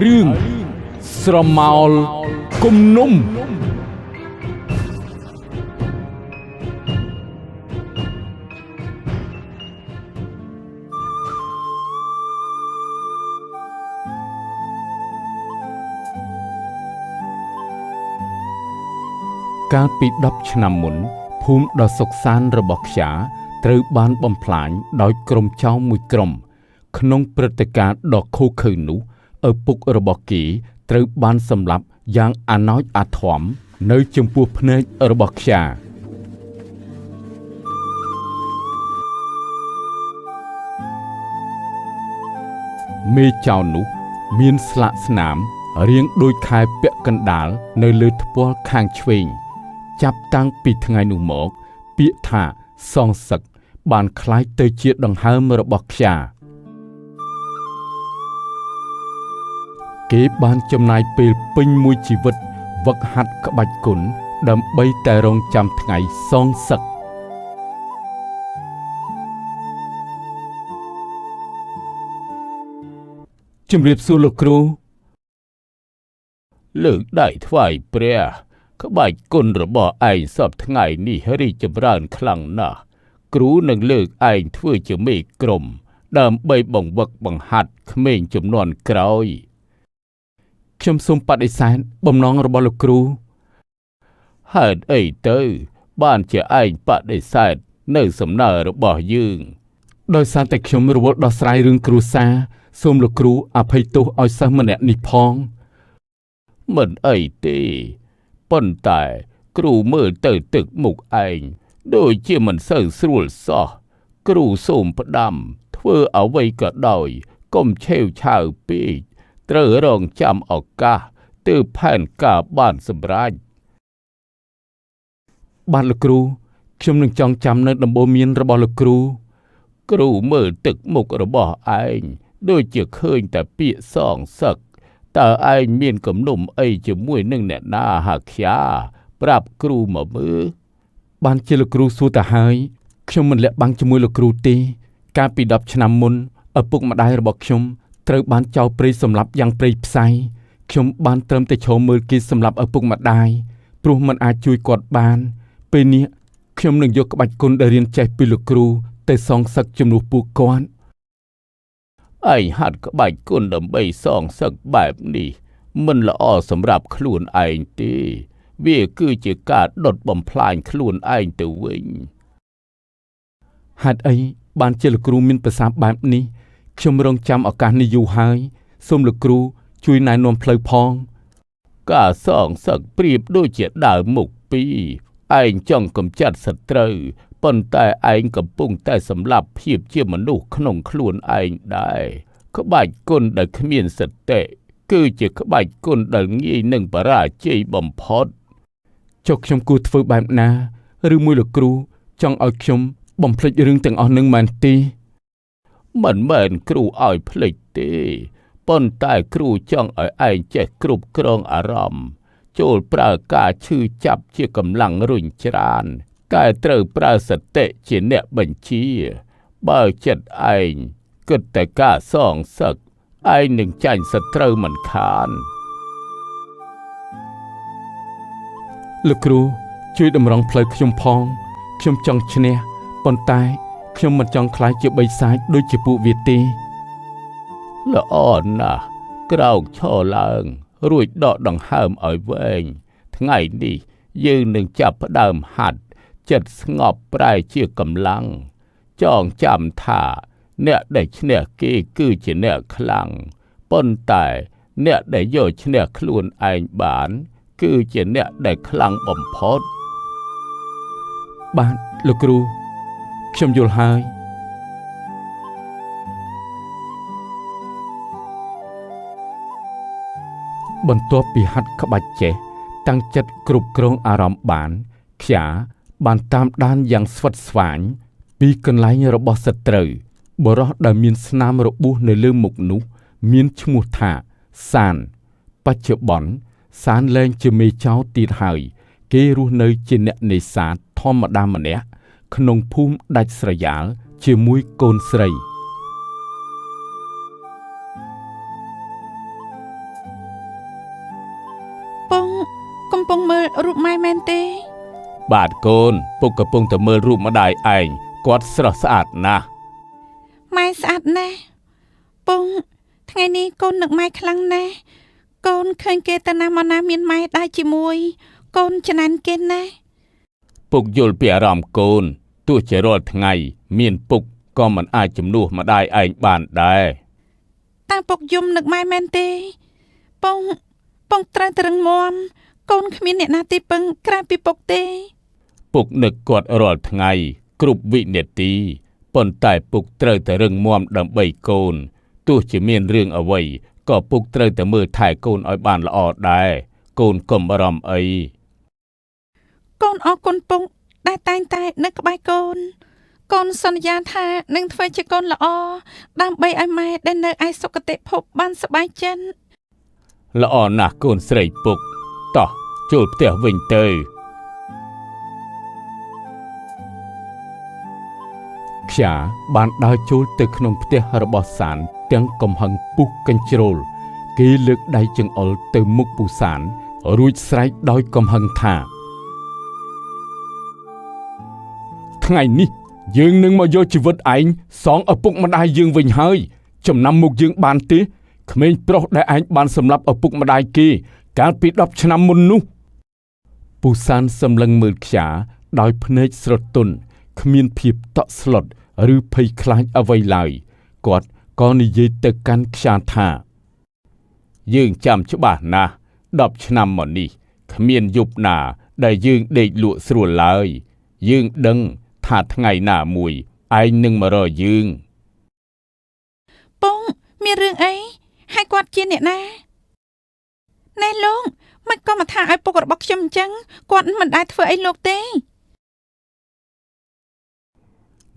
រឿងស្រមោលគំនុំកាលពី10ឆ្នាំមុនភូមិដ៏សុខសាន្តរបស់ខ្យាត្រូវបានបំផ្លាញដោយក្រុមចោរមួយក្រុមក្នុងព្រឹត្តិការណ៍ដ៏ឃោរឃៅនោះឪពុករបស់គេត្រូវបានសម្លាប់យ៉ាងអាណោចអាធមនៅចំពោះភ្នែករបស់ខ្យាមេចោរនោះមានស្លាកស្នាមរាងដូចខែពាក់កណ្ដាលនៅលើថ្ពាល់ខាងឆ្វេងចាប់តាំងពីថ្ងៃនោះមកពាក្យថាសងសឹកបានคล้ายទៅជាដង្ហើមរបស់ខ្យាគេបានចំណាយពេលពេញមួយជីវិតវឹកហាត់ក្បាច់គុណដើម្បីតែរងចាំថ្ងៃសងសឹកជំរាបសួរលោកគ្រូលើកដៃថ្វាយព្រះក្បាច់គុណរបស់ឯងសពថ្ងៃនេះរីកចម្រើនខ្លាំងណាស់គ្រូនឹងលើកឯងធ្វើជាមេក្រុមដើម្បីបង្វឹកបង្ហាត់ក្មេងជំនាន់ក្រោយខ្ញុំសូមបដិសេធបំណងរបស់លោកគ្រូហេតុអីទៅបានជាឯងបដិសេធនៅសំណើរបស់យើងដោយសារតែខ្ញុំរវល់ដោះស្រាយរឿងគ្រួសារសូមលោកគ្រូអភ័យទោសឲ្យសិស្សម្នាក់នេះផងមិនអីទេប៉ុន្តែគ្រូមើលទៅទឹកមុខឯងដូចជាមិនសូវស្រួលសោះគ្រូសូមផ្ដាំធ្វើអ្វីក៏ដោយកុំឆេវឆាវពេកត្រូវរងចាំឱកាសទើបផែនការបានសម្រេចបាទលោកគ្រូខ្ញុំនឹងចងចាំនៅដំបូន្មានរបស់លោកគ្រូមើលទឹកមុខរបស់ឯងដូចជាឃើញតែពាក្យសងសឹកតើឯងមានគំនុំអីជាមួយនឹងអ្នកណាហាខ្យាប្រាប់គ្រូមកមើលបានជាលោកគ្រូសួរទៅហើយខ្ញុំមិនលាក់បាំងជាមួយលោកគ្រូទេកាលពី10ឆ្នាំមុនឪពុកម្ដាយរបស់ខ្ញុំត្រូវបានចោរព្រៃសម្លាប់យ៉ាងព្រៃផ្សៃខ្ញុំបានត្រឹមតែឈរមើលគេសម្លាប់ឪពុកម្ដាយព្រោះមិនអាចជួយគាត់បានពេលនេះខ្ញុំនឹងយកក្បាច់គុណដែលរៀនចេះពីលោកគ្រូទៅសងសឹកជំនួសពួកគាត់ឯងហាត់ក្បាច់គុណដើម្បីសងសឹកបែបនេះមិនល្អសម្រាប់ខ្លួនឯងទេវាគឺជាការដុតបំផ្លាញខ្លួនឯងទៅវិញហេតុអីបានជាលោកគ្រូមានប្រសាសន៍បែបនេះខ្ញុំរងចាំឱកាសនេះយូរហើយសូមលោកគ្រូជួយណែនាំផ្លូវផងការសងសឹកប្រៀបដូចជាដាវមុខពីរឯងចង់កម្ចាត់សត្រូវប៉ុន្តែឯងកំពុងតែសម្លាប់ភាពជាមនុស្សក្នុងខ្លួនឯងដែរក្បាច់គុណដែលគ្មានសតិគឺជាក្បាច់គុណដែលងាយនឹងបរាជ័យបំផុតចុះខ្ញុំគួរធ្វើបែបណាឬមួយលោកគ្រូចង់ឲ្យខ្ញុំបំភ្លេចរឿងទាំងអស់នឹងមែនទេមិនមែនគ្រូឲ្យភ្លេចទេប៉ុន្តែគ្រូចង់ឲ្យឯងចេះគ្រប់គ្រងអារម្មណ៍ចូលប្រើការឈឺចាប់ជាកម្លាំងរុញច្រានតែត្រូវប្រើសតិជាអ្នកបញ្ជាបើចិត្តឯងគិតតែការសងសឹកឯងនឹងចាញ់សត្រូវមិនខានលោកគ្រូជួយតម្រង់ផ្លូវខ្ញុំផងខ្ញុំចង់ឈ្នះប៉ុន្តែខ្ញុំមិនចង់ខ្លាចជាបិសាចដូចជាពួកវាទេល្អណាស់ក្រោកឈរឡើងរួចដកដង្ហើមឲ្យវែងថ្ងៃនេះយើងនឹងចាប់ផ្ដើមហាត់ចិត្តស្ងប់ប្រែជាកម្លាំងចងចាំថាអ្នកដែលឈ្នះគេគឺជាអ្នកខ្លាំងប៉ុន្តែអ្នកដែលយកឈ្នះខ្លួនឯងបានគឺជាអ្នកដែលខ្លាំងបំផុតបាទលោកគ្រូខ្ញុំយល់ហើយបន្ទាប់ពីហាត់ក្បាច់ចេះតាំងចិត្តគ្រប់គ្រងអារម្មណ៍បានខ្យាបានតាមដានយ៉ាងស្វិតស្វាញពីកន្លែងរបស់សត្រូវបុរសដែលមានស្នាមរបួសនៅលើមុខនោះមានឈ្មោះថាសានបច្ចុប្បន្នសានលែងជាមេចោរទៀតហើយគេរស់នៅជាអ្នកនេសាទធម្មតាម្នាក់ក្នុងភូមិដាច់ស្រយាលជាមួយកូនស្រី งมือรูปไม้แมนเตบาดโกนปุกกระปงแต่เมื่อรูปมาได้ไอ้กอดสระสะอาดนะไม้สะอาดแน่ปงថ្ងៃនេះកូននឹកម៉ែខ្លាំងណាស់កូនឃើញគេតាណាមកណាមានម៉ែដែរជាមួយ កូនច្នៃគេណាស់ពុកយល់ពីអារម្មណ៍កូនទោះជារាល់ថ្ងៃមានពុកក៏មិនអាចជំនួសម្ដាយឯងបានដែរតើពុកយំនឹកម៉ែមែនទេពងត្រូវតែរឹងមាំកូនគ្មានអ្នកណាទីពឹងក្រៅពីពុកទេពុកនឹកគាត់រាល់ថ្ងៃគ្រប់វិនាទីប៉ុន្តែពុកត្រូវតែរឹងមាំដើម្បីកូនទោះជាមានរឿងអ្វីក៏ពុកត្រូវតែមើលថែកូនឲ្យបានល្អដែរកូនកុំបារម្ភអីកូនអរគុណពុកដែលតែងតែនៅក្បែរកូនកូនសន្យាថានឹងធ្វើជាកូនល្អដើម្បីឲ្យម៉ែដែលនៅឯសុគតិភពបានសប្បាយចិត្តល្អណាស់កូនស្រីពុកតោះចូលផ្ទះវិញទៅខ្យាបានដើរចូលទៅក្នុងផ្ទះរបស់សានទាំងកំហឹងពុះកញ្ជ្រោលគេលើកដៃចង្អុលទៅមុខពូសានរួចស្រែកដោយកំហឹងថាថ្ងៃនេះយើងនឹងមកយកជីវិតឯងសងឪពុកម្ដាយយើងវិញហើយចំណាំមុខយើងបានទេក្មេងប្រុសដែលឯងបានសម្លាប់ឪពុកម្ដាយគេកាលពី10ឆ្នាំមុននោះពូសានសម្លឹងមើលខ្យាដោយភ្នែកស្រទន់គ្មានភាពតក់ស្លុតឬភ័យខ្លាចអ្វីឡើយគាត់ក៏និយាយទៅកាន់ខ្យាថាយើងចាំច្បាស់ណាស់10ឆ្នាំមកនេះគ្មានយប់ណាដែលយើងដេកលក់ស្រួលឡើយយើងដឹងថាថ្ងៃណាមួយឯងនឹងមករកយើងពងមានរឿងអីហើយគាត់ជាអ្នកណាណែលោកមិនក៏មកថាឲ្យពុករបស់ខ្ញុំអញ្ចឹងគាត់មិនដែលធ្វើអីលោកទេ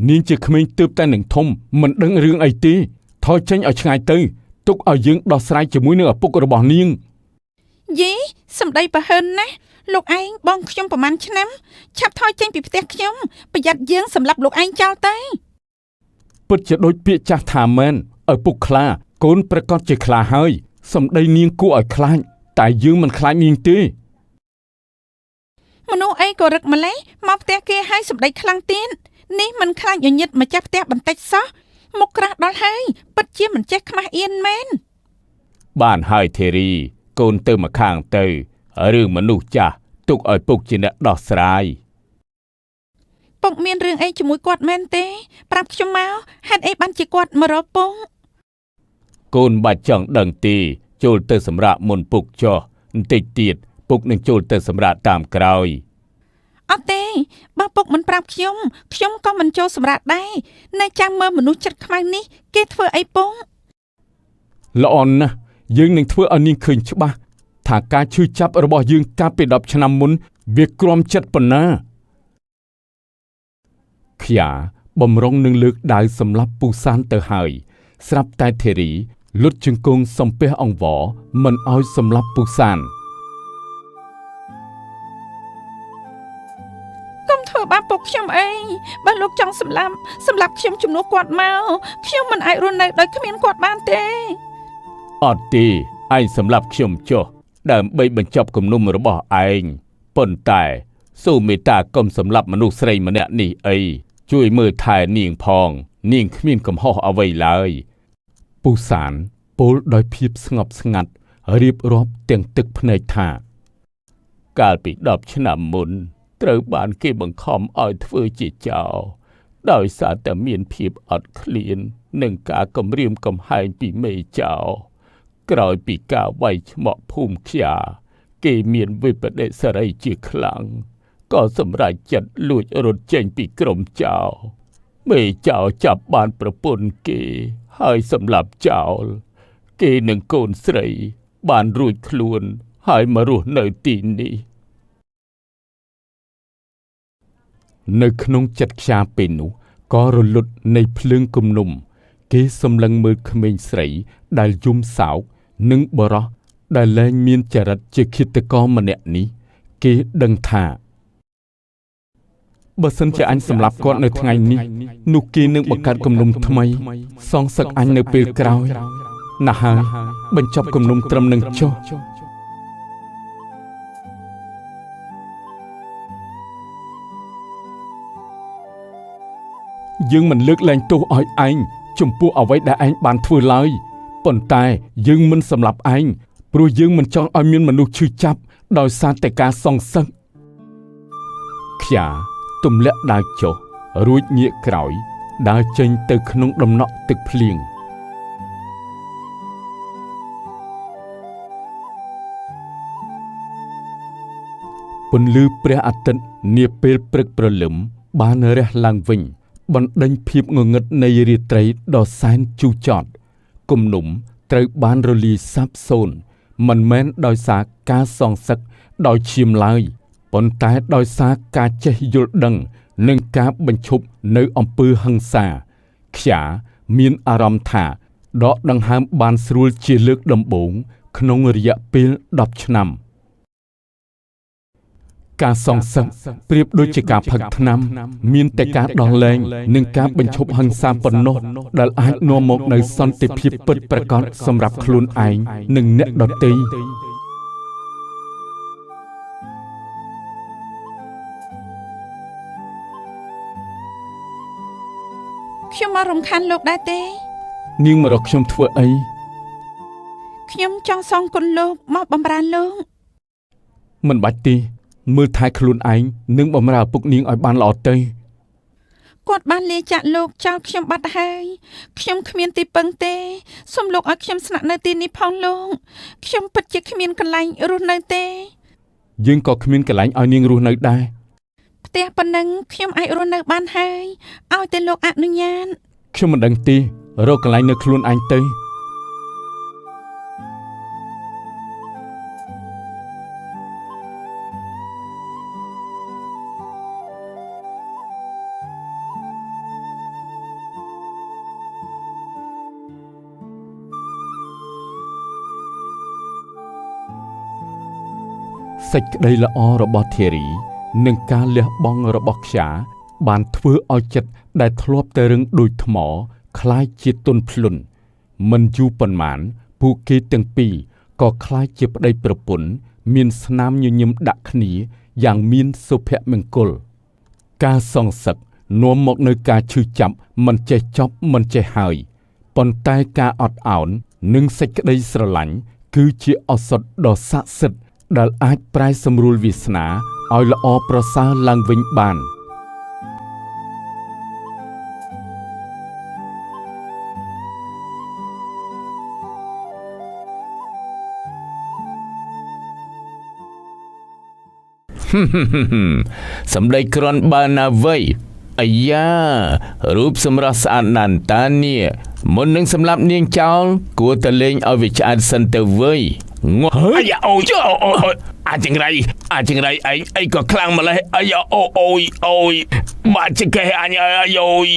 នាងជាក្មេងទើបតែនឹងធំមិនដឹងរឿងអីទេថយចេញឲ្យឆ្ងាយទៅទុកឲ្យយើងដោះស្រាយជាមួយនឹងឪពុករបស់នាងយីសម្ដីប្រហិនណាស់លោកឯងបងខ្ញុំប្រហែលឆ្នាំឆាប់ថយចេញពីផ្ទះខ្ញុំប្រយ័ត្នយើងសម្លាប់លោកឯងចោលទៅពិតជាដូចពាក្យចាស់ថាមែនឪពុកខ្លាកូនប្រកាសជាខ្លាហើយសម្ដីនាងគួរឲ្យខ្លាចតែយើងមិនខ្លាចនាងទេមនុស្សអីក៏រឹកម្លេះមកផ្ទះគេឲ្យសម្ដីខ្លាំងទៀតនេះមិនខ្លាចញញឹតម្ចាស់ផ្ទះបន្តិចសោះមុខក្រាស់ដល់ហើយពិតជាមិនចេះខ្មាស់អៀនមែនបានហើយធីរីកូនទៅមកខាងទៅរឿងមនុស្សចាស់ទុកឲ្យពុកជាអ្នកដោះស្រាយពុកមានរឿងអីជាមួយគាត់មែនទេប្រាប់ខ្ញុំមកហេតុអីបានជាគាត់មករកពុកកូនបាច់ចង់ដឹងទេចូលទៅសម្រាប់មុនពុកចុះបន្តិចទៀតពុកនឹងចូលទៅសម្រាប់តាមក្រោយអត់ទេបើពុកមិនប្រាប់ខ្ញុំក៏មិនចូលសម្រាប់ដែរនៅចាំមើលមនុស្សចិត្តខ្មៅនេះគេធ្វើអីពុកល្អណាស់យើងនឹងធ្វើឲ្យនាងឃើញច្បាស់ថាការឈឺចាប់របស់យើងកាលពី10ឆ្នាំមុនវាគ្រាំចិត្តប៉ុណ្ណាខ្យាបំរុងនឹងលើកដៃសម្លាប់ពូសានទៅហើយស្រាប់តែធីរីលុតជង្គង់សំពះអង្វរមិនឲ្យសម្លាប់ពូសានកុំធ្វើបាបពុកខ្ញុំអីបើលោកចង់សម្លាប់ខ្ញុំជំនួសគាត់មកខ្ញុំមិនអាចរស់នៅដោយគ្មានគាត់បានទេអត់ទេឯងសម្លាប់ខ្ញុំចុះដើម្បីបញ្ចប់គំនុំរបស់ឯងប៉ុន្តែសូមមេត្តាកុំសម្លាប់មនុស្សស្រីម្នាក់នេះអីជួយមើលថែនាងផងនាងគ្មានកំហុសអ្វីឡើយពូសានពោលដោយភាពស្ងប់ស្ងាត់រៀបរាប់ទាំងទឹកភ្នែកថាកាលពី10ឆ្នាំមុនត្រូវបានគេបង្ខំឲ្យធ្វើជាចោរដោយសារតែមានភាពអត់ឃ្លាននិងការគំរាមកំហែងពីមេចៅក្រោយពីការវាយឆ្មក់ភូមិខ្យាគេមានវិបដិសារីជាខ្លាំងក៏សម្រេចចិត្តលួចរត់ចេញពីក្រុមចៅមេចៅចាប់បានប្រពន្ធគេហើយសម្លាប់ចោលគេនឹងកូនស្រីបានរួចខ្លួនហើយមករស់នៅទីនេះនៅក្នុងចិត្តខ្យាពេលនោះក៏រលត់នៃភ្លើងគំនុំគេសម្លឹងមើលក្មេងស្រីដែលយំសោកនិងបរោះដែលលែងមានចរិតជាឃាតករម្នាក់នេះគេដឹងថាបើសិនជាអញសម្លាប់គាត់នៅថ្ងៃនេះនោះគេនឹងបង្កើតគំនុំថ្មីសងសឹកអញនៅពេលក្រោយណាស់ហើយបញ្ចប់គំនុំត្រឹមនឹងចុះ យើងមិនលើកលែងទោសឲ្យឯងចំពោះអ្វីដែលឯងបានធ្វើឡើយប៉ុន្តែយើងមិនសម្លាប់ឯងព្រោះយើងមិនចង់ឲ្យមានមនុស្សឈឺចាប់ដោយសារតែការសង្សឹកខ្យាទម្លាក់ដាវចុះរួចងាកក្រោយដើរចេញទៅក្នុងដំណក់ទឹកភ្លៀងពន្លឺព្រះអាទិត្យនាពេលព្រឹកព្រលឹមបានរះឡើងវិញបណ្ដេញភាពងងឹតនៃរាត្រីដ៏សែនជូរចត់គំនុំត្រូវបានរលាយសាបសូន្យមិនមែនដោយសារការសងសឹកដោយឈាមឡើយប៉ុន្តែដោយសារការចេះយល់ដឹងនិងការបញ្ឈប់នៅអំពើហិង្សាខ្យាមានអារម្មណ៍ថាដកដង្ហើមបានស្រួលជាលើកដំបូងក្នុងរយៈពេល10ឆ្នាំការសងសឹកប្រៀបដូចជាការផឹកថ្នាំមានតែការដោះលែងនិងការបញ្ឈប់ហិង្សាប៉ុណ្ណោះដែលអាចនាំមកនូវសន្តិភាពពិតប្រាកដសម្រាប់ខ្លួនឯងនិងអ្នកដទៃខ្ញុំមករំខានលោកដែរទេនាងមករកខ្ញុំធ្វើអីខ្ញុំចង់សងគុណលោកមកបម្រើលោកមិនបាច់ទេមើលថែខ្លួនឯងនិងបម្រើឪពុកនាងឲ្យបានល្អទៅគាត់បានលាចាក់លោកចោលខ្ញុំបាត់ហើយខ្ញុំគ្មានទីពឹងទេសូមលោកឲ្យខ្ញុំស្នាក់នៅទីនេះផងលោកខ្ញុំពិតជាគ្មានកន្លែងរស់នៅទេយើងក៏គ្មានកន្លែងឲ្យនាងរស់នៅដែរផ្ទះប៉ុណ្ណឹងខ្ញុំអាចរស់នៅបានហើយឲ្យតែលោកអនុញ្ញាតខ្ញុំមិនដឹងទេរកកន្លែងនៅខ្លួនឯងទៅសេចក្តីល្អរបស់ធារីនិងការលះបង់របស់ខ្យាបានធ្វើឲ្យចិត្តដែលធ្លាប់តែរឹងដូចថ្មคล้ายជាទន់ភ្លន់មិនយូរប៉ុន្មានពួកគេទាំងពីរក៏คล้ายជាប្តីប្រពន្ធមានស្នាមញញឹមដាក់គ្នាយ៉ាងមានសុភមង្គលការសងសឹកនាំមកនូវការឈឺចាប់មិនចេះចប់មិនចេះហើយប៉ុន្តែការអត់ឱននិងសេចក្តីស្រឡាញ់គឺជាឱសថដ៏ស័ក្តិសិទ្ធិដែលអាចប្រែសម្រួលវាសនាឲ្យល្អប្រសើរឡើងវិញបានសម្ដីក្រន់បានណាវ័យអាយ៉ារូបសម្រស់ស្អាតណាស់តានេះមុននឹងសម្លាប់នាងចោលគួរតែលេងឲ្យវាឆ្អែតសិនទៅវ័យងើអាយ៉ាអូយអាចង្រៃឯងអីក៏ខ្លាំងម្លេះអាយ៉ាអូយបាច់ចកេះអញអាយ៉យ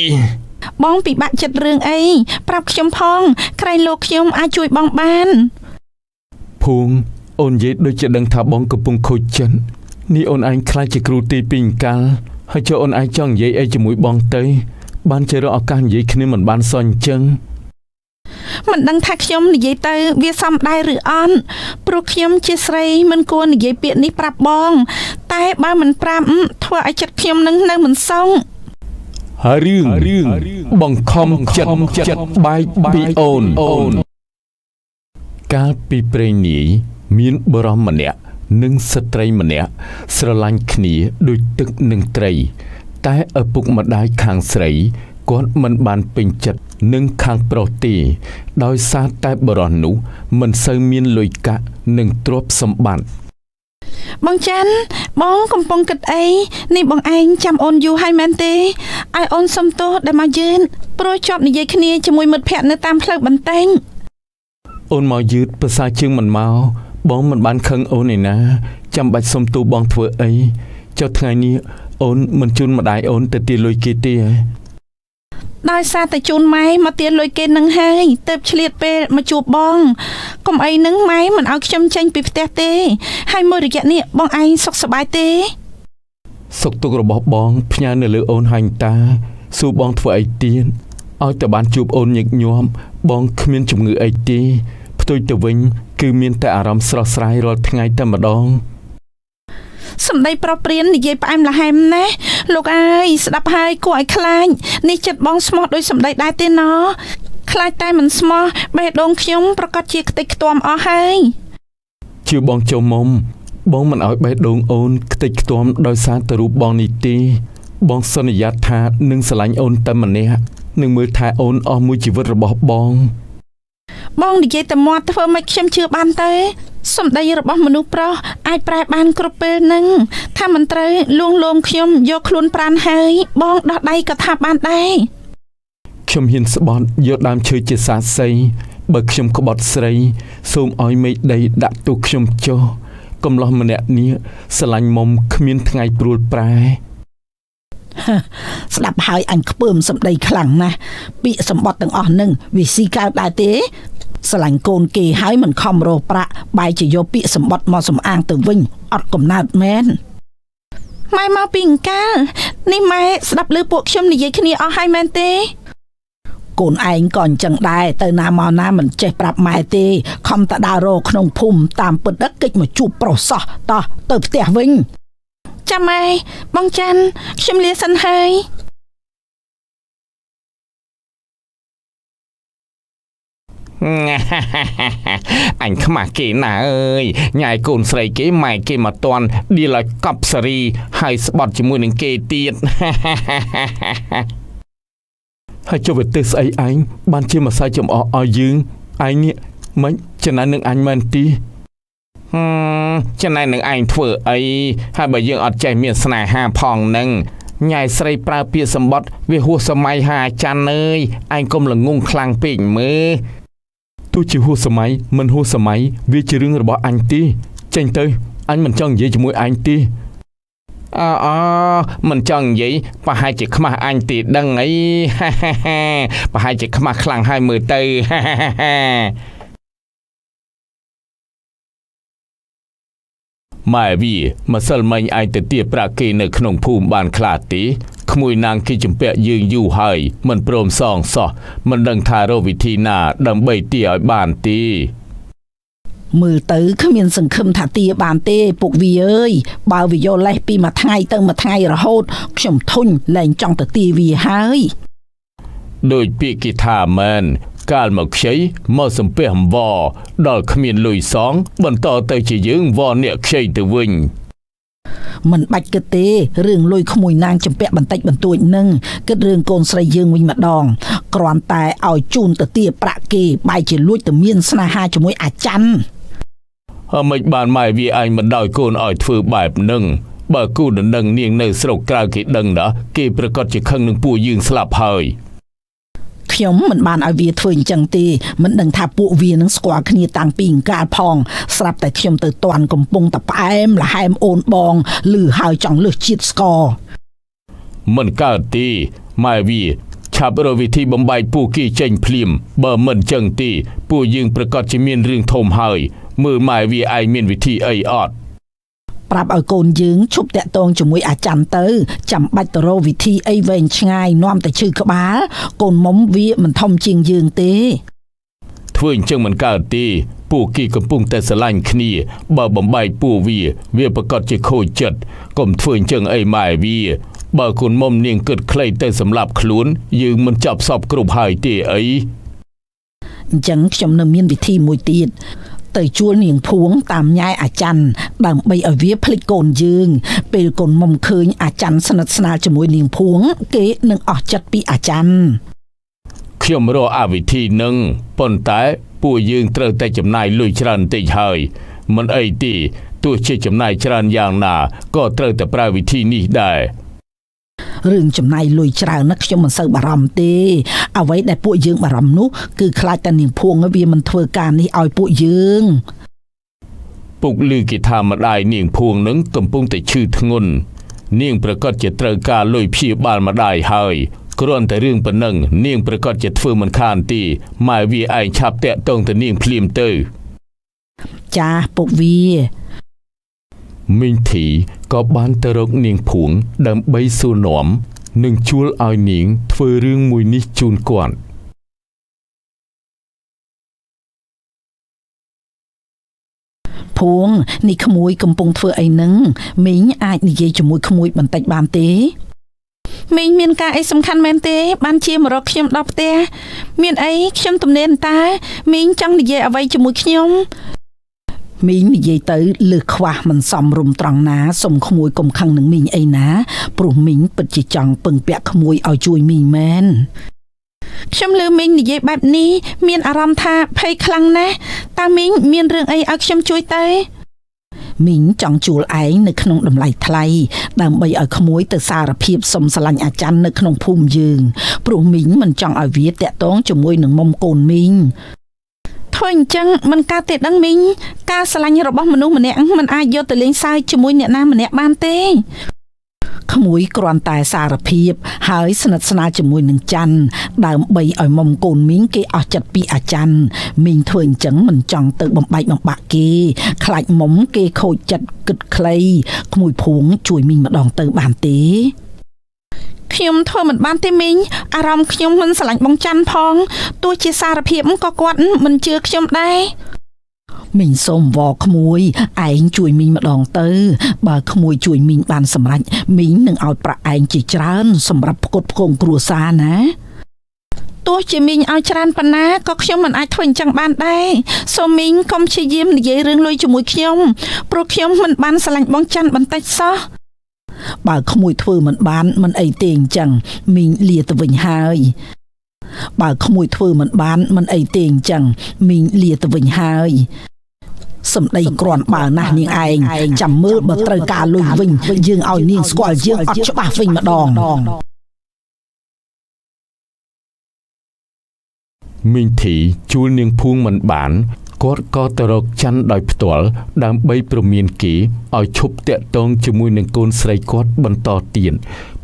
បងពិបាកចិត្តរឿងអីប្រាប់ខ្ញុំផងក្រែងលោកខ្ញុំអាចជួយបងបានភួងអូននិយាយដូចជាដឹងថាបងកំពុងខូចចិត្តនេះអូនឯងខ្លាចជាគ្រូទីពីអង្កលហើយចូលអូនឯងចង់និយាយអីជាមួយបងទៅបានជារកឱកាសនិយាយគ្នាមិនបានសោះអញ្ចឹងមិនដឹងថាខ្ញុំនិយាយទៅវាសមដែរឬអត់ព្រោះខ្ញុំជាស្រីមិនគួរនិយាយពាក្យនេះប្រាប់បងតែបើមិនប្រាប់ធ្វើឲ្យចិត្តខ្ញុំនឹងនៅមិនសងហើយរឿងបង្ខំចិត្តបែកពីអូនកាលពីព្រេងនាយមានបរិសម្នាក់និងស្ត្រីម្នាក់ស្រឡាញ់គ្នាដូចទឹកនិងត្រីតែឪពុកម្ដាយខាងស្រីគាត់មិនបានពេញចិត្តនឹងខាងប្រុសទេដោយសារតែបរិសនោះមិនសូវមានលុយកាក់និងទ្រព្យសម្បត្តិបងច័ន្ទបងកំពុងគិតអីនេះបងឯងចាំអូនយូរហើយមែនទេឲ្យអូនសុំទោសដែលមកយឺតព្រោះជាប់និយាយគ្នាជាមួយមិត្តភ័ក្តិនៅតាមផ្លូវបន្តែងអូនមកយឺតប្រសើរជាងមិនមកបងមិនបានខឹងអូនឯណាចាំបាច់សុំទោសបងធ្វើអីចុះថ្ងៃនេះអូនមិនជូនម្ដាយអូនទៅទាលុយគេទេដោយសារតែជូនម៉ែមកទាលុយគេនឹងហើយទៅឆ្លៀតពេលមកជួបបងកុំអីនឹងម៉ែមិនឲ្យខ្ញុំចេញពីផ្ទះទេហើយមួយរយៈនេះបងឯងសុខសប្បាយទេសុខទុក្ខរបស់បងផ្ញើនៅលើអូនហើយតាសួរបងធ្វើអីទៀតឲ្យតែបានជួបអូនញឹកញាប់បងគ្មានជំងឺអីទេផ្ទុយទៅវិញគឺមានតែអារម្មណ៍ស្រស់ស្រាយរាល់ថ្ងៃតែម្ដង សម្ដីប្រព្រាននិយាយផ្អែមល្ហែមណាស់លោកអើយស្ដាប់ហើយគួរឲ្យខ្លាចនេះចិត្តបងស្មោះដោយសម្ដីដែរទេណខ្លាចតែមិនស្មោះបេះដូងខ្ញុំប្រកាសជាខ្ទេចខ្ទាំអស់ហើយជឿបងចូលមុំបងមិនឲ្យបេះដូងអូនខ្ទេចខ្ទាំដោយសារតែរូបបងនេះទេបងសន្យាថានឹងស្រឡាញ់អូនតែម្នាក់នឹងមើលថែអូនអស់មួយជីវិតរបស់បងនិយាយតែមាត់ធ្វើមិនខ្ញុំជឿបានទេសម្ដីរបស់មនុស្សប្រុសអាចប្រែបានគ្រប់ពេលនឹងថាមិនត្រូវលួងលោមខ្ញុំយកខ្លួនប្រាណហើយបងដោះដៃក៏ថាបានដែរខ្ញុំហ៊ានស្បត់យកដើមឈើជាសាស័យបើខ្ញុំក្បត់ស្រីសូមឲ្យមេឃដីដាក់ទោសខ្ញុំចុះកំឡោះម្នាក់នេះស្រឡាញ់មុំគ្មានថ្ងៃព្រួលប្រែស្ដាប់ហើយអញខ្ពើមសម្ដីខ្លាំងណាស់ពាក្យសម្បត្តិទាំងអស់នឹងវាស៊ីកើតដែរទេស្រឡាញ់កូនគេហើយមិនខំរកប្រាក់បែរជាយកពាក្យសម្បត្តិមកសំអាងទៅវិញអត់កំណើតមែនម៉ែមកពីអង្កាលនេះម៉ែស្ដាប់ឮពួកខ្ញុំនិយាយគ្នាអស់ហើយមែនទេកូនឯងក៏អញ្ចឹងដែរទៅណាមកណាមិនចេះប្រាប់ម៉ែទេខំតដើររកក្នុងភូមិតាមពិតដឹកកិច្ចមកជួបប្រុសសោះតោះទៅផ្ទះវិញចាំម៉ែបងច័ន្ទខ្ញុំលាសិនហើយអញខ្មាស់គេណាអើយញ៉ាយកូនស្រីគេម៉ែគេមកតន់ឌីលឲ្យកប់សេរីហើយស្បត់ជាមួយនឹងគេទៀតហើយចុះវាទៅស្អីអញបានជាម្សៅចំអកឲ្យយើងឯងនេះមិនចំណែននឹងអញមែនទីចំណែននឹងឯងធ្វើអីហើយបើយើងអត់ចេះមានស្នេហាផងនឹងញ៉ែស្រីប្រើពាក្យសម្បត្តិវាហួសសម័យហាអាចារ្យអើយឯងកុំល្ងងខ្លាំងពេកមើលទោះជាហួសសម័យមិនហួសសម័យវាជារឿងរបស់អញទេចេញទៅអញមិនចង់និយាយជាមួយឯងទេមិនចង់និយាយប្រហែលជាខ្មាស់អញទេដឹងអីប្រហែលជាខ្មាស់ខ្លាំងហើយមើលទៅម៉ែវាម្សិលមិញឯងទៅទាបប្រាក់គេនៅក្នុងភូមិបានខ្លះទេក្មួយនាងគេជំពាក់យើងយូរហើយមិនព្រមសងសោះមិនដឹងថារកវិធីណាដើម្បីទាឲ្យបានទេមើលទៅគ្មានសង្ឃឹមថាទាបានទេពុកវាអើយបើវាយកលេសពីមួយថ្ងៃទៅមួយថ្ងៃរហូតខ្ញុំធុញលែងចង់ទៅទាវាហើយដូចពាក្យគេថាមែនកាលមកខ្ចីមកសំពះអង្វរដល់គ្មានលុយសងបន្តទៅជាយើងវល់អ្នកខ្ចីទៅវិញមិនបាច់គិតទេរឿងលុយក្មួយនាងចម្ពាក់បន្តិចបន្តួចនឹងគិតរឿងកូនស្រីយើងវិញម្ដងគ្រាន់តែឲ្យជូនទៅទាប្រាក់គេបែរជាលួចទៅមានស្នេហាជាមួយអាចារ្យមិនបានម៉ែវាឯងមិនដោយកូនឲ្យធ្វើបែបនឹងបើគូដណ្ដឹងនាងនៅស្រុកក្រៅគេដឹងណាគេប្រកាសជាខឹងនឹងពួកយើងស្លាប់ហើយខ្ញុំមិនបានឲ្យវាធ្វើអញ្ចឹងទេមិនដឹងថាពួកវានឹងស្គាល់គ្នាតាំងពីអង្កាលផងស្រាប់តែខ្ញុំទៅតន់កំពុងតែផ្អែមល្ហែមអូនបងលឺហើយចង់លើសជាតិស្ករមិនកើតទេម៉ែវាឆាប់រកវិធីបំបែកពួកគេចេញភ្លាមបើមិនចឹងទេពួកយើងប្រកាសជាមានរឿងធំហើយមើលម៉ែវាឯងមានវិធីអីអត់ប្រាប់ឲ្យកូនយើងឈប់តាក់ទងជាមួយអាចារ្យទៅចាំបាច់ទៅរកវិធីអីវែងឆ្ងាយនាំតែឈឺក្បាលកូនមុំវាមិនធំជាងយើងទេធ្វើអញ្ចឹងមិនកើតទេពួកគេកំពុងតែស្រឡាញ់គ្នាបើបំបែកពួកវាប្រកាសជាខូចចិត្តកុំធ្វើអញ្ចឹងអីម៉ែវាបើកូនមុំនាងគិតខ្លីទៅសម្លាប់ខ្លួនយើងមិនចាប់សពគ្រប់ហើយទេអីអញ្ចឹងខ្ញុំនៅមានវិធីមួយទៀតទៅជួលនាងភួងតាមញ៉ែអាចារ្យដើម្បីឲ្យវាភ្លេចកូនយើងពេលកូនមុំឃើញអាចារ្យស្និទ្ធស្នាលជាមួយនាងភួងគេនឹងអស់ចិត្តពីអាចារ្យខ្ញុំរកអវិធីនឹងប៉ុន្តែពួកយើងត្រូវតែចំណាយលុយច្រើនតិចហើយមិនអីទេទោះជាចំណាយច្រើនយ៉ាងណាក៏ត្រូវតែប្រើវិធីនេះដែររឿងចំណាយលុយច្រើនណាស់ខ្ញុំមិនសូវបារម្ភទេអ្វីដែលពួកយើងបារម្ភនោះគឺខ្លាចតែនាងភួងវាមិនធ្វើការនេះឲ្យពួកយើងពុកឮគេថាម្ដាយនាងភួងនឹងកំពុងតែឈឺធ្ងន់នាងប្រកាសជាត្រូវការលុយព្យាបាលម្ដាយហើយគ្រាន់តែរឿងប៉ុណ្ណឹងនាងប្រកាសជាធ្វើមិនខានទេម៉ែវាឯងឆាប់តាក់ទងទៅនាងភ្លាមទៅចាពុកវាមីងធីក៏បានទៅរកនាងភួងដើម្បីសួរនាំនិងជួលឲ្យនាងធ្វើរឿងមួយនេះជូនគាត់ភ ភួងនេះក្មួយកំពុងធ្វើអីនឹងមីងអាចនិយាយជាមួយក្មួយបន្តិចបានទេមីងមានការអីសំខាន់មែនទេបានជាមករកខ្ញុំដល់ផ្ទះមានអីខ្ញុំទំនេរតើមីងចង់និយាយអ្វីជាមួយខ្ញុំមីងនិយាយទៅលើខ្វះមិនសមរម្យត្រង់ណាសុំក្មួយកុំខឹងនឹងមីងអីណាព្រោះមីងពិតជាចង់ពឹងពាក់ក្មួយឲ្យជួយមីងមែនខ្ញុំលើមីងនិយាយបែបនេះមានអារម្មណ៍ថាភ័យខ្លាំងណាស់តើមីងមានរឿងអីឲ្យខ្ញុំជួយទេមីងចង់ជួលឯងនៅក្នុងតម្លៃថ្លៃដើម្បីឲ្យក្មួយទៅសារភាពសុំស្រឡាញ់អាចារ្យនៅក្នុងភូមិយើងព្រោះមីងមិនចង់ឲ្យវាតាក់ទងជាមួយនឹងមុំកូនមីងធ្វើអញ្ចឹងមិនកើតទេដឹងមីងការស្រឡាញ់របស់មនុស្សម្នាក់មិនអាចយកទៅលេងសើចជាមួយអ្នកណាម្នាក់បានទេក្មួយគ្រាន់តែសារភាពហើយស្និទ្ធស្នាលជាមួយនឹងច័ន្ទដើម្បីឲ្យមុំកូនមីងគេអស់ចិត្តពីអាចារ្យមីងធ្វើអញ្ចឹងមិនចង់ទៅបំបែកបំបាក់គេខ្លាចមុំគេខូចចិត្តគិតខ្លីក្មួយភួងជួយមីងម្ដងទៅបានទេខ្ញុំធ្វើមិនបានទេមីងអារម្មណ៍ខ្ញុំមិនស្រឡាញ់បងច័ន្ទផងទោះជាសារភាពក៏គាត់មិនជឿខ្ញុំដែរមីងសូមវល់ក្មួយឯងជួយមីងម្ដងទៅបើក្មួយជួយមីងបានសម្រេចមីងនឹងឲ្យប្រាក់ឯងជាច្រើនសម្រាប់ផ្គត់ផ្គង់គ្រួសារណាទោះជាមីងឲ្យច្រើនប៉ុណ្ណាក៏ខ្ញុំមិនអាចធ្វើអញ្ចឹងបានដែរសូមមីងកុំព្យាយាមនិយាយរឿងលុយជាមួយខ្ញុំព្រោះខ្ញុំមិនបានស្រឡាញ់បងច័ន្ទបន្តិចសោះបើក្មួយធ្វើមិនបានមិនអីទេអញ្ចឹងមីងលាទៅវិញហើយបើក្មួយធ្វើមិនបានមិនអីទេអញ្ចឹងមីងលាទៅវិញហើយសម្ដីក្រាន់បើណាស់នាងឯងចាំមើលបើត្រូវការលុយវិញយើងឲ្យនាងស្គាល់យើងអត់ច្បាស់វិញម្ដងមីងធីជួលនាងភួងមិនបានគាត់ក៏ទៅរកច័ន្ទដោយផ្ទាល់ដើម្បីប្រមានគេឲ្យឈប់តាក់ទងជាមួយនឹងកូនស្រីគាត់បន្តទៀត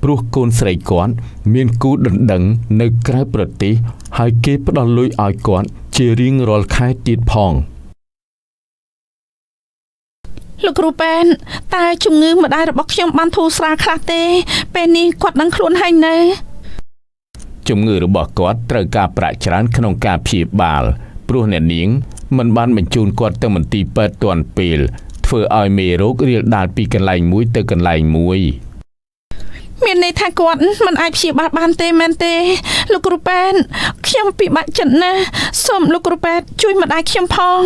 ព្រោះកូនស្រីគាត់មានគូដណ្ដឹងនៅក្រៅប្រទេសហើយគេផ្ដល់លុយឲ្យគាត់ជារៀងរាល់ខែទៀតផងលោកគ្រូប៉ែនតើជំងឺម្ដាយរបស់ខ្ញុំបានធូរស្រាលខ្លះទេពេលនេះគាត់ដឹងខ្លួនហើយនៅជំងឺរបស់គាត់ត្រូវការប្រាក់ច្រើនក្នុងការព្យាបាលព្រោះអ្នកនាងមិនបានបញ្ជូនគាត់ទៅមន្ទីរពេទ្យទាន់ពេលធ្វើឲ្យមេរោគរាលដាលពីកន្លែងមួយទៅកន្លែងមួយមានន័យថាគាត់មិនអាចព្យាបាលបានទេមែនទេលោកគ្រូប៉ែនខ្ញុំពិបាកចិត្តណាស់សូមលោកគ្រូប៉ែនជួយម្ដាយខ្ញុំផង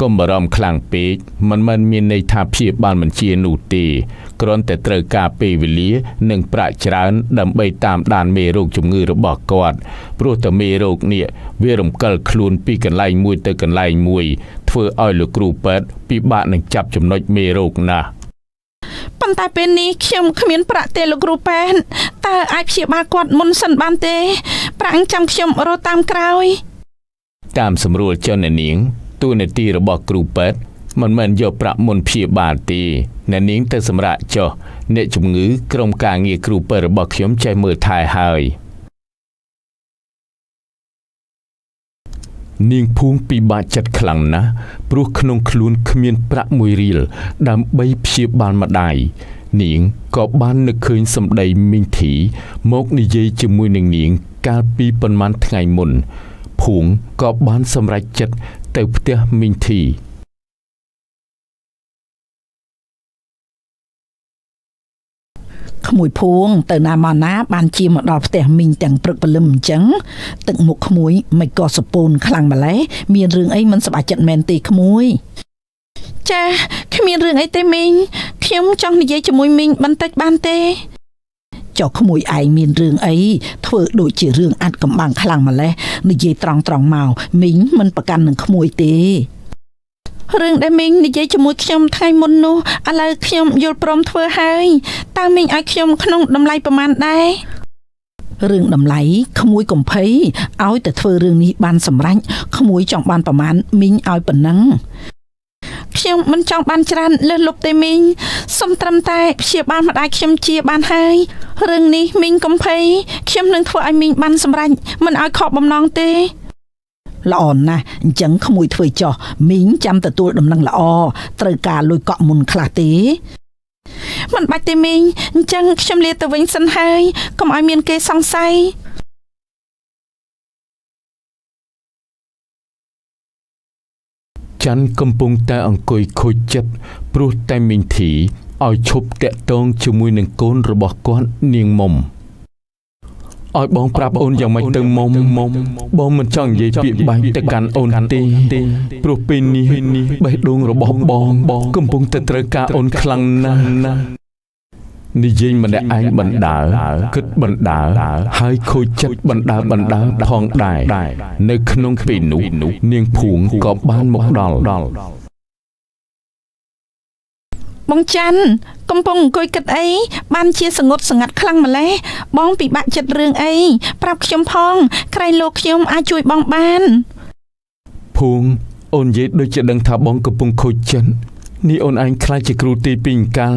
កុំបារម្ភខ្លាំងពេកមិនមែនមានន័យថាព្យាបាលមិនជានោះទេគ្រាន់តែត្រូវការពេលវេលានិងប្រាក់ច្រើនដើម្បីតាមដានមេរោគជំងឺរបស់គាត់ព្រោះតែមេរោគនេះវារំកិលខ្លួនពីកន្លែងមួយទៅកន្លែងមួយធ្វើឲ្យលោកគ្រូពេទ្យពិបាកនឹងចាប់ចំណុចមេរោគណាស់ប៉ុន្តែពេលនេះខ្ញុំគ្មានប្រាក់ទេលោកគ្រូប៉ែនតើអាចព្យាបាលគាត់មុនសិនបានទេប្រាក់ចាំខ្ញុំរត់តាមក្រោយតាមសម្រួលចននាងតួនាទីរបស់គ្រូពេទ្យមិនមែនយកប្រាក់មុនព្យាបាលទេអ្នកនាងទៅសម្រាប់ចុះអ្នកជំងឺក្រុមការងារគ្រូពេទ្យរបស់ខ្ញុំចេះមើលថែហើយនាងភួងពិបាកចិត្តខ្លាំងណាស់ព្រោះក្នុងខ្លួនគ្មានប្រាក់មួយរៀលដើម្បីព្យាបាលម្ដាយនាងក៏បាននឹកឃើញសម្ដីមីងធីមកនិយាយជាមួយនឹងនាងកាលពីប៉ុន្មានថ្ងៃមុនភួងក៏បានសម្រេចចិត្តទៅផ្ទះមីងធីក្មួយភួងទៅណាមកណាបានជាមកដល់ផ្ទះមីងទាំងព្រឹកព្រលឹមអញ្ចឹងទឹកមុខក្មួយមិនក៏សពូនខ្លាំងម្ល៉េះមានរឿងអីមិនសប្បាយចិត្តមែនទេក្មួយចាគ្មានរឿងអីទេមីងខ្ញុំចង់និយាយជាមួយមីងបន្តិចបានទេចុះក្មួយឯងមានរឿងអីធ្វើដូចជារឿងអាត់កំបាំងខ្លាំងម្ល៉េះនិយាយត្រង់មកមីងមិនប្រកាន់នឹងក្មួយទេរឿងដែលមីងនិយាយជាមួយខ្ញុំថ្ងៃមុននោះឥឡូវខ្ញុំយល់ព្រមធ្វើហើយតើមីងឲ្យខ្ញុំក្នុងតម្លៃប្រមាណដែររឿងតម្លៃក្មួយកុំភ័យឲ្យតែធ្វើរឿងនេះបានសម្រេចក្មួយចង់បានប្រមាណមីងឲ្យប៉ុណ្ណឹងខ្ញុំមិនចង់បានច្រើនលើសលប់ទេមីងសូមត្រឹមតែព្យាបាលម្ដាយខ្ញុំជាបានហើយរឿងនេះមីងកុំភ័យខ្ញុំនឹងធ្វើឲ្យមីងបានសម្រេចមិនឲ្យខកបំណងទេល្អណាស់អញ្ចឹងក្មួយធ្វើចោះមីងចាំទទួលដំណឹងល្អត្រូវការលុយកក់មុនខ្លះទេមិនបាច់ទេមីងអញ្ចឹងខ្ញុំលាទៅវិញសិនហើយកុំឲ្យមានគេសង្ស័យ ច័ន្ទកំពុងតែអង្គុយខូចចិត្តព្រោះតែមីងធីឲ្យឈប់តាក់ទងជាមួយនឹងកូនរបស់គាត់នាងមុំឲ្យបងប្រាប់អូនយ៉ាងម៉េចទៅមុំបងមិនចង់និយាយពាក្យបែកទៅកាន់អូនទេព្រោះពេលនេះបេះដូងរបស់បងកំពុងតែត្រូវការអូនខ្លាំងណាស់និយាយម្នាក់ឯងបណ្ដើគិតបណ្ដើហើយខូចចិត្តបណ្ដើផងដែរនៅក្នុងពេលនោះនាងភួងក៏បានមកដល់បងច័ន្ទកំពុងអង្គុយគិតអីបានជាសងត់ស្ងាត់ខ្លាំងម្ល៉េះបងពិបាកចិត្តរឿងអីប្រាប់ខ្ញុំផងក្រែងលោកខ្ញុំអាចជួយបងបានភួងអូននិយាយដូចជាដឹងថាបងកំពុងខូចចិត្តនេះអូនឯងខ្លាចជាគ្រូទីពីអង្កល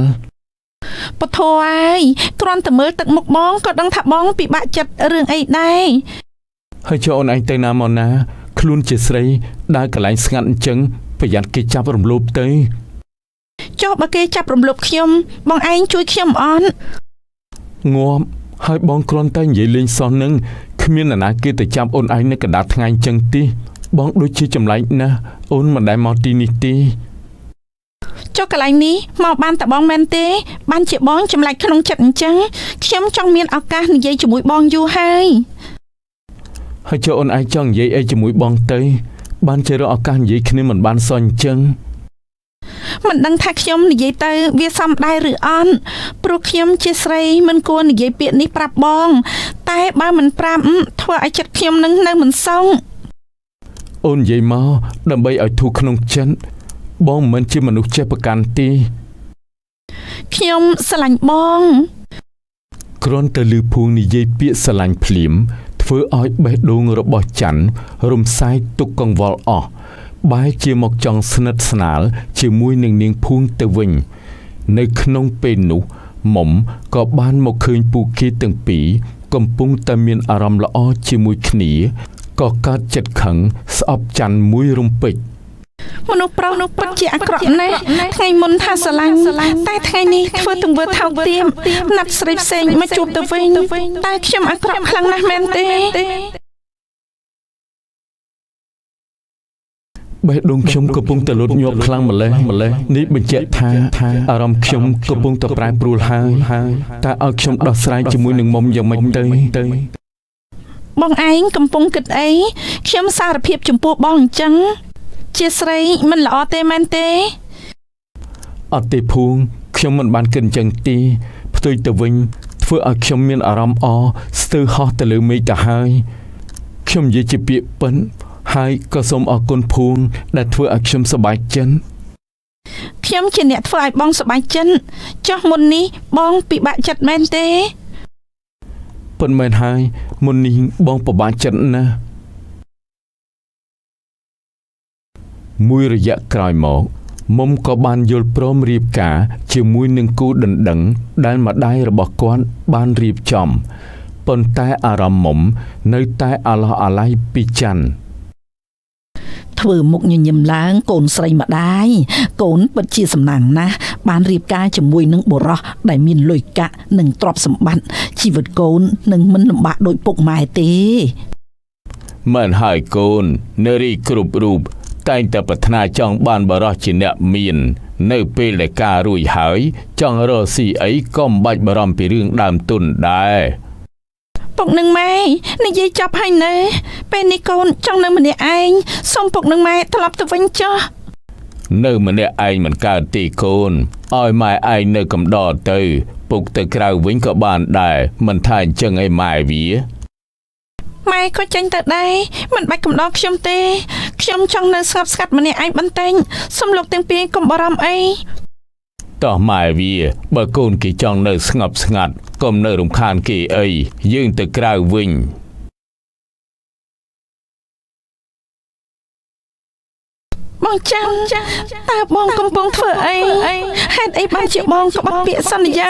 ពធហើយគ្រាន់តែមើលទឹកមុខបងក៏ដឹងថាបងពិបាកចិត្តរឿងអីដែរហើយចូលអូនឯងទៅណាមកណាខ្លួនជាស្រីដើរកន្លែងស្ងាត់អញ្ចឹងប្រយ័ត្នគេចាប់រំលោភទៅចុះបើគេចាប់រំលោភខ្ញុំបងឯងជួយខ្ញុំអត់ងាប់ហើយបងគ្រាន់តែនិយាយលេងសោះនឹងគ្មានអ្នកណាគេទៅចាប់អូនឯងនៅកណ្ដាលថ្ងៃអញ្ចឹងទេបងដូចជាចម្លែកណាស់អូនមិនដែលមកទីនេះទេចុះកន្លែងនេះមកបានតែបងមែនទេបានជាបងចម្លែកក្នុងចិត្តអញ្ចឹងខ្ញុំចង់មានឱកាសនិយាយជាមួយបងយូរហើយចូលអូនឯងចង់និយាយអីជាមួយបងទៅបានជារកឱកាសនិយាយគ្នាមិនបានសោះអញ្ចឹងមិនដឹងថាខ្ញុំនិយាយទៅវាសមដែរឬអត់ព្រោះខ្ញុំជាស្រីមិនគួរនិយាយពាក្យនេះប្រាប់បងតែបើមិនប្រាប់ធ្វើឲ្យចិត្តខ្ញុំនឹងនៅមិនសងអូននិយាយមកដើម្បីឲ្យធូរក្នុងចិត្តបងមិនជាមនុស្សចេះប្រកាន់ទេខ្ញុំស្រឡាញ់បងគ្រាន់តែឮភួងនិយាយពាក្យស្រឡាញ់ភ្លាមធ្វើឲ្យបេះដូងរបស់ច័ន្ទរំសាយទុកកង្វល់អស់បែរជាមកចង់ស្និទ្ធស្នាលជាមួយនឹងនាងភួងទៅវិញនៅក្នុងពេលនោះមុំក៏បានមកឃើញពួកគេទាំងពីរកំពុងតែមានអារម្មណ៍ល្អជាមួយគ្នាក៏កើតចិត្តខឹងស្អប់ច័ន្ទមួយរំពេចមនុស្សប្រុសនោះពិតជាអាក្រក់ណាស់ថ្ងៃមុនថាស្រឡាញ់តែថ្ងៃនេះធ្វើទង្វើថោកទាបណាត់ស្រីផ្សេងមកជួបទៅវិញតែខ្ញុំអាក្រក់ខ្លាំងណាស់មែនទេបេះដូងខ្ញុំកំពុងតែលូតញាប់ខ្លាំងម្លេះនេះបញ្ជាក់ថាអារម្មណ៍ខ្ញុំកំពុងតែប្រែប្រួលហើយតែឲ្យខ្ញុំដោះស្រាយជាមួយនឹងមុំយ៉ាងម៉េចទៅបងឯងកំពុងគិតអីខ្ញុំសារភាពចំពោះបងអញ្ចឹងជាស្រីមិនល្អទេមែនទេអត់ទេភួងខ្ញុំមិនបានគិតអញ្ចឹងទេផ្ទុយទៅវិញធ្វើឲ្យខ្ញុំមានអារម្មណ៍អស្ទើរហោះទៅលើមេឃទៅហើយខ្ញុំនិយាយជាពាក្យពិនហើយក៏សូមអរគុណភួងដែលធ្វើឲ្យខ្ញុំសប្បាយចិត្តខ្ញុំជាអ្នកធ្វើឲ្យបងសប្បាយចិត្តចុះមុននេះបងពិបាកចិត្តមែនទេពិនមែនហើយមុននេះបងពិបាកចិត្តណាស់មួយរយៈក្រោយមកមុំក៏បានយល់ព្រមរៀបការជាមួយនឹងគូដណ្ដឹងដែលម្ដាយរបស់គាត់បានរៀបចំប៉ុន្តែអារម្មណ៍មុំនៅតែអាឡោះអាល័យពីច័ន្ទធ្វើមុខញញឹមឡើងកូនស្រីម្ដាយកូនពិតជាសំណាងណាស់បានរៀបការជាមួយនឹងបុរសដែលមានលុយកាក់និងទ្រព្យសម្បត្តិជីវិតកូននឹងមិនលំបាកដូចពុកម៉ែទេមិនហើយកូននារីគ្រប់រូបតែងតែប្រាថ្នាចង់បានបរិសុទ្ធជាអ្នកមាននៅពេលដែលការរួចហើយចង់រកស៊ីអីក៏មិនបាច់បារម្ភពីរឿងដើមទុនដែរពុកនឹងម៉ែនិយាយចាប់ហើយណែពេលនេះកូនចង់នៅម្នាក់ឯងសូមពុកនឹងម៉ែត្រឡប់ទៅវិញចុះនៅម្នាក់ឯងមិនកើតទេកូនឲ្យម៉ែឯងនៅកំដរទៅពុកទៅក្រៅវិញក៏បានដែរមិនថាអញ្ចឹងឯម៉ែវាម៉ែក៏ចេញទៅដែរមិនបាច់កំដរខ្ញុំទេខ្ញុំចង់នៅស្ងប់ស្ងាត់ម្នាក់ឯងបន្តិចសូមលោកទាំងពីរកុំបារម្ភអីតោះម៉ែវាបើកូនគេចង់នៅស្ងប់ស្ងាត់កុំនៅរំខានគេអីយើងទៅក្រៅវិញបងចាំតើបងកំពុងធ្វើអីហេតុអីបានជាបងក្បត់ពាក្យសន្យា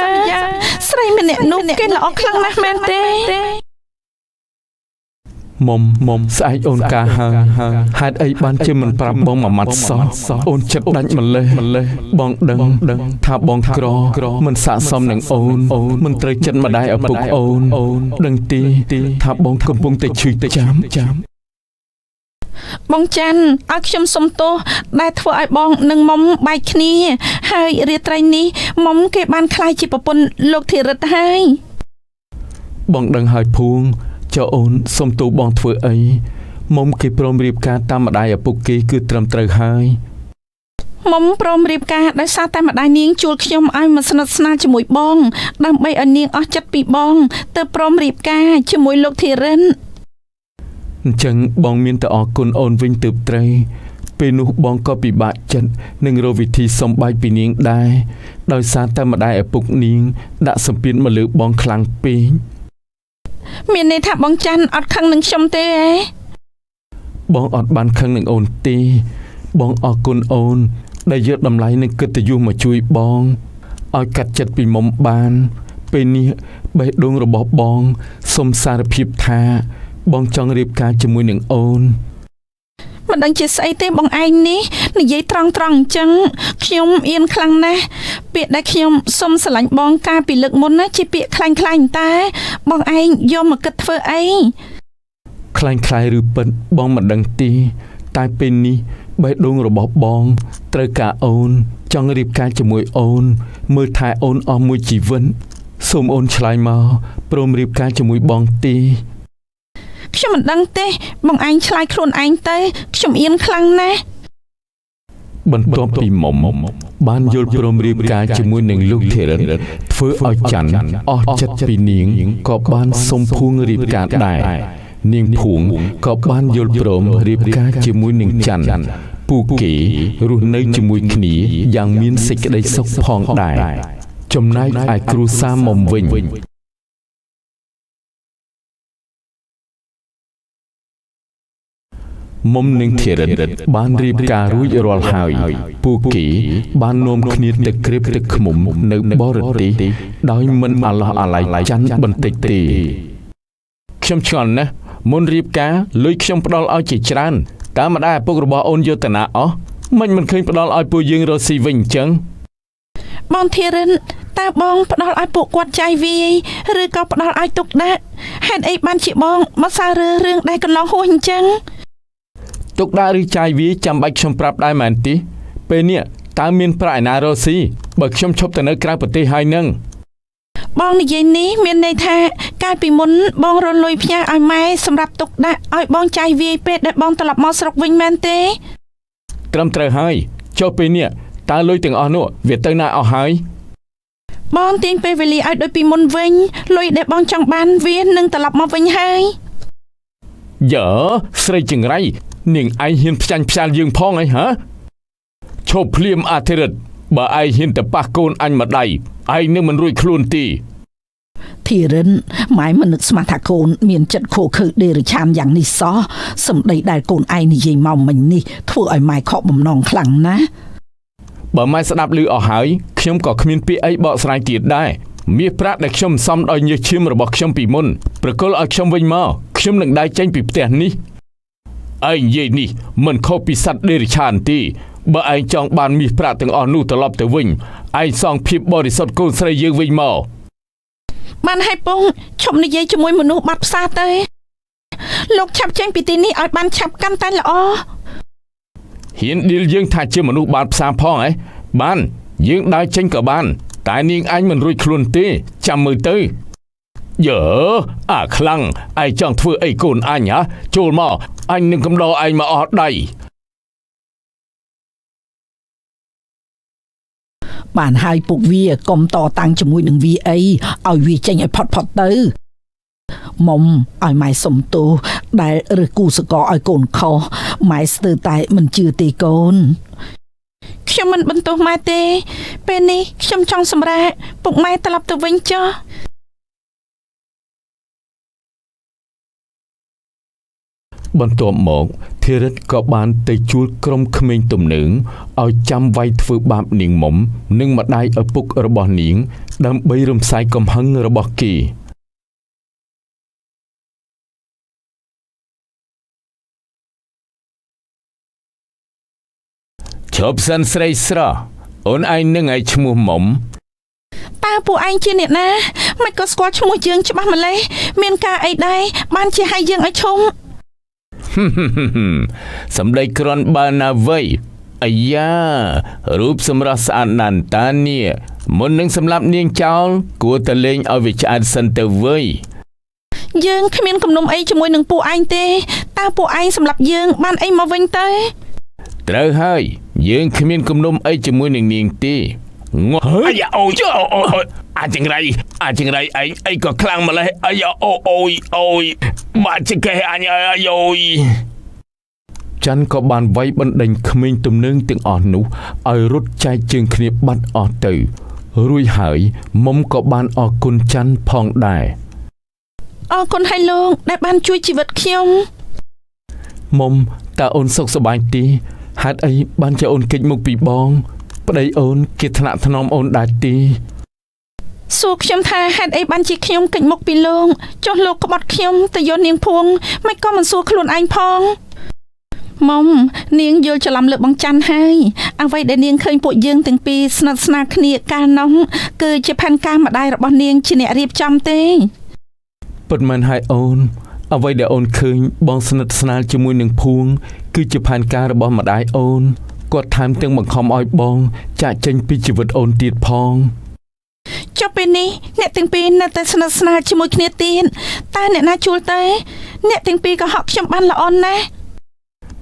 ស្រីម្នាក់នោះគេល្អខ្លាំងណាស់មែនទេមុំស្អែកអូនកាហើយហេតុអីបានជាមិនប្រាប់បងមួយម៉ាត់សោះអូនចិត្តដាច់ម្លេះបងដឹងថាបងក្រមិនស័ក្តិសមនឹងអូនមិនត្រូវចិត្តម្ដាយឪពុកអូនដឹងទេថាបងកំពុងតែឈឺចាំ បងច័ន្ទឲ្យខ្ញុំសុំទោសដែលធ្វើឲ្យបងនិងមុំបែកគ្នាហើយរាត្រីនេះមុំគេបានខ្លាយជាប្រពន្ធលោកធីរិតហើយបងដឹងហើយភួងចៅអូនសុំទោសបងធ្វើអីមុំគេព្រមរៀបការតាមម្ដាយឪពុកគេគឺត្រឹមត្រូវហើយមុំព្រមរៀបការដោយសារតែម្ដាយនាងជួលខ្ញុំឲ្យមកស្និទ្ធស្នាលជាមួយបងដើម្បីឲ្យនាងអស់ចិត្តពីបងទើបព្រមរៀបការជាមួយលោកធីរិនអញ្ចឹងបងមានតែអរគុណអូនវិញទើបត្រូវពេលនោះបងក៏ពិបាកចិត្តនឹងរកវិធីសុំបែកពីនាងដែរដោយសារតែម្ដាយឪពុកនាងដាក់សម្ពាធមកលើបងខ្លាំងពេកមានន័យថាបងច័ន្ទអត់ខឹងនឹងខ្ញុំទេហ៎បងអត់បានខឹងនឹងអូនទេបងអរគុណអូនដែលយកតម្លៃនិងកិត្តិយសមកជួយបងឲ្យកាត់ចិត្តពីមុំបានពេលនេះបេះដូងរបស់បងសូមសារភាពថាបងចង់រៀបការជាមួយនឹងអូនមិនដឹងជាស្អីទេបងឯងនេះនិយាយត្រង់អញ្ចឹងខ្ញុំអៀនខ្លាំងណាស់ពាក្យដែលខ្ញុំសុំស្រឡាញ់បងកាលពីលើកមុនណាជាពាក្យខ្លាញ់តែបងឯងយកមកគិតធ្វើអីខ្លាញ់ឬពិតបងមិនដឹងទេតែពេលនេះបេះដូងរបស់បងត្រូវការអូនចង់រៀបការជាមួយអូនមើលថែអូនអស់មួយជីវិតសូមអូនឆ្លើយមកព្រមរៀបការជាមួយបងទេខ្ញុំមិនដឹងទេបងឯងឆ្លើយខ្លួនឯងទៅខ្ញុំអៀនខ្លាំងណាស់បន្ទាប់ពីមុំបានយល់ព្រមរៀបការជាមួយនឹងលោកធីរិនធ្វើឲ្យច័ន្ទអស់ចិត្តពីនាងក៏បានសុំភួងរៀបការដែរនាងភួងក៏បានយល់ព្រមរៀបការជាមួយនឹងច័ន្ទពួកគេរស់នៅជាមួយគ្នាយ៉ាងមានសេចក្តីសុខផងដែរចំណែកឯគ្រួសារមុំវិញមុំនឹងធីរិនបានរៀបការរួចរាល់ហើយពួកគេបាននាំគ្នាទៅក្រេបទឹកឃ្មុំនៅបរទេសដោយមិនអាឡោះអាល័យច័ន្ទបន្តិចទេខ្ញុំឆ្ងល់ណាស់មុនរៀបការលុយខ្ញុំផ្ដល់ឲ្យជាច្រើនតើម្ដាយឪពុករបស់អូនយកតាណាអស់មិនឃើញផ្ដល់ឲ្យពួកយើងរស់ស៊ីវិញអញ្ចឹងបងធីរិនតើបងផ្ដល់ឲ្យពួកគាត់ចាយវាយឬក៏ផ្ដល់ឲ្យទុកដាក់ហេតុអីបានជាបងមកសាររឿងដែលកន្លងហួសអញ្ចឹងទុកដាក់ឬចាយវាយចាំបាច់ខ្ញុំប្រាប់ដែរមែនទេពេលនេះតើមានប្រាក់ឯណារស់ស៊ីបើខ្ញុំឈប់ទៅនៅក្រៅប្រទេសហើយនឹងបងនិយាយនេះមានន័យថាកាលពីមុនបងរលួយផ្ញើឲ្យម៉ែសម្រាប់ទុកដាក់ឲ្យបងចាយវាយពេលដែលបងត្រឡប់មកស្រុកវិញមែនទេត្រឹមត្រូវហើយចុះពេលនេះតើលុយទាំងអស់នោះវាទៅណាអស់ហើយបងទាញពេលវេលាឲ្យដូចពីមុនវិញលុយដែលបងចង់បានវានឹងត្រឡប់មកវិញហើយយើស្រីចង្រៃនាងឯងហ៊ានផ្ចាញ់ផ្សាលយើងផងអីហ៎ឈប់ភ្លាមអាធិរិតបើឯងហ៊ានទៅប៉ះកូនអញម្ដាយឯងនឹងមិនរួចខ្លួនទេធីរិនម៉ែមិននឹកស្មានថាកូនមានចិត្តខូខើដេរឆានយ៉ាងនេះសោះសម្ដីដែលកូនឯងនិយាយមកមិញនេះធ្វើឲ្យម៉ែខកបំណងខ្លាំងណាស់បើម៉ែស្ដាប់ឮអស់ហើយខ្ញុំក៏គ្មានពាក្យអីបកស្រាយទៀតដែរមាសប្រាក់ដែលខ្ញុំសំដោយញើសឈាមរបស់ខ្ញុំពីមុនប្រគល់ឲ្យខ្ញុំវិញមកខ្ញុំនឹងដើរចេញពីផ្ទះនេះឯងនិយាយនេះមិនខុសពីសត្វដេរឆានទេបើឯងចង់បានមាសប្រាក់ទាំងអស់នោះត្រឡប់ទៅវិញឯងសងភាពបរិសុទ្ធកូនស្រីយើងវិញមកបានហើយពងឈប់និយាយជាមួយមនុស្សបាត់ផ្សារទៅលោកឆាប់ចេញពីទីនេះឲ្យបានឆាប់កាន់តែល្អហ៊ានឌីលយើងថាជាមនុស្សបាត់ផ្សារផងហ៎បានយើងដើរចេញក៏បានតែនាងអញមិនរួចខ្លួនទេចាំមើលទៅយើអាខ្លាំងឯងចង់ធ្វើអីកូនអញហ៎ចូលមកអញនឹងកំដរឯងមកអស់ដៃបានហើយពួកវាកុំតតាំងជាមួយនឹងវាអីឲ្យវាចេញឲ្យផុតទៅមុំឲ្យម៉ែសុំទោសដែលរើសគូសកលឲ្យកូនខុសម៉ែស្ទើរតែមិនជឿទេកូនខ្ញុំមិនបន្ទោសម៉ែទេពេលនេះខ្ញុំចង់សម្រាកពុកម៉ែត្រឡប់ទៅវិញចុះបន្ទាប់មកធីរិតក៏បានទៅជួលក្រុមក្មេងទំនើងឲ្យចាំវាយធ្វើបាបនាងមុំនិងម្ដាយឪពុករបស់នាងដើម្បីរំសាយកំហឹងរបស់គេឈប់សិនស្រីស្រស់អូនឯងនឹងឲ្យឈ្មោះមុំតើពួកឯងជាអ្នកណាមិនក៏ស្គាល់ឈ្មោះយើងច្បាស់ម្លេះមានការអីដែរបានជាឲ្យយើងឲ្យឈុំ សម្ដីក្រន់បានណាវៃអាយ៉ារូបសម្រស់ស្អាតណាស់តានេះមុននឹងសម្លាប់នាងចោលគួរតែលេងឲ្យវាឆ្អែតសិនទៅវៃយើងគ្មានគំនុំអីជាមួយនឹងពួកឯងទេតើពួកឯងសម្លាប់យើងបានអីមកវិញទៅត្រូវហើយយើងគ្មានគំនុំអីជាមួយនឹងនាងទេងោះអាយ៉ាអូយអាចង្រៃឯងអីក៏ខ្លាំងម្លេះអាយ៉ាអូយបាច់កេះអញអាយអូយច័ន្ទក៏បានវាយបណ្ដេញក្មេងទំនើងទាំងអស់នោះឲ្យរត់ចែកជើងគ្នាបាត់អស់ទៅរួចហើយមុំក៏បានអរគុណច័ន្ទផងដែរអរគុណហើយលោកដែលបានជួយជីវិតខ្ញុំមុំតើអូនសុខសប្បាយទេហេតុអីបានជាអូនគេចមុខពីបងប្តីអូនគេថ្នាក់ថ្នមអូនដែរទេសួរខ្ញុំថាហេតុអីបានជាខ្ញុំគេចមុខពីលោកចុះលោកក្បត់ខ្ញុំទៅយកនាងភួងមិនក៏មិនសួរខ្លួនឯងផងមុំនាងយល់ច្រឡំលើបងច័ន្ទហើយអ្វីដែលនាងឃើញពួកយើងទាំងពីរស្និទ្ធស្នាលគ្នាកាលនោះគឺជាផែនការម្ដាយរបស់នាងជាអ្នករៀបចំទេពិតមែនហើយអូនអ្វីដែលអូនឃើញបងស្និទ្ធស្នាលជាមួយនឹងភួងគឺជាផែនការរបស់ម្ដាយអូនគាត់ថែមទាំងបង្ខំឲ្យបងចាកចេញពីជីវិតអូនទៀតផងចុះពេលនេះអ្នកទាំងពីរនៅតែស្និទ្ធស្នាលជាមួយគ្នាទៀតតើអ្នកណាជួលទេអ្នកទាំងពីរក៏ហក់ខ្ញុំបានល្អណាស់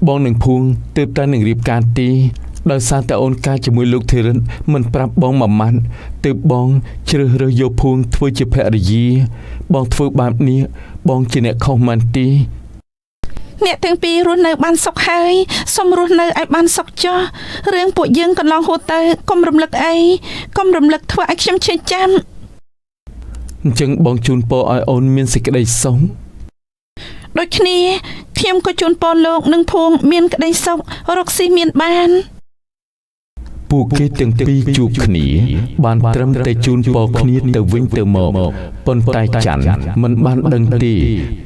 បងនឹងភួងទើបតែនឹងរៀបការទីដោយសារតែអូនកាជាមួយលោកធីរិនមិនប្រាប់បងមួយម៉ាត់ទើបបងជ្រើសរើសយកភួងធ្វើជាភរិយាបងធ្វើបែបនេះបងជាអ្នកខុសមែនទេអ្នកទាំងពីររស់នៅបានសុខហើយសូមរស់នៅឲ្យបានសុខចុះរឿងពួកយើងកន្លងហួសទៅកុំរំលឹកអីកុំរំលឹកធ្វើឲ្យខ្ញុំឈឺចាំអញ្ចឹងបងជូនពរឲ្យអូនមានសេចក្តីសុខដូចគ្នាខ្ញុំក៏ជូនពរលោកនិងភួងមានក្តីសុខរកស៊ីមានបានពួកគេទាំងពីរជួបគ្នាបានត្រឹមតែជូនពរគ្នាទៅវិញទៅមកប៉ុន្តែច័ន្ទមិនបានដឹងទេ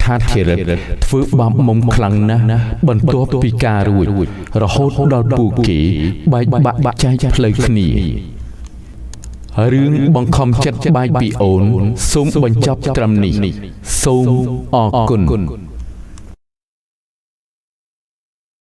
ថាធីរិតធ្វើបាបមុំខ្លាំងណាស់បន្ទាប់ពីការរួចរហូតដល់ពួកគេបែកបាក់ចែកផ្លូវគ្នារឿងបង្ខំចិត្តបែកពីអូនសូមបញ្ចប់ត្រឹមនេះសូមអរគុណ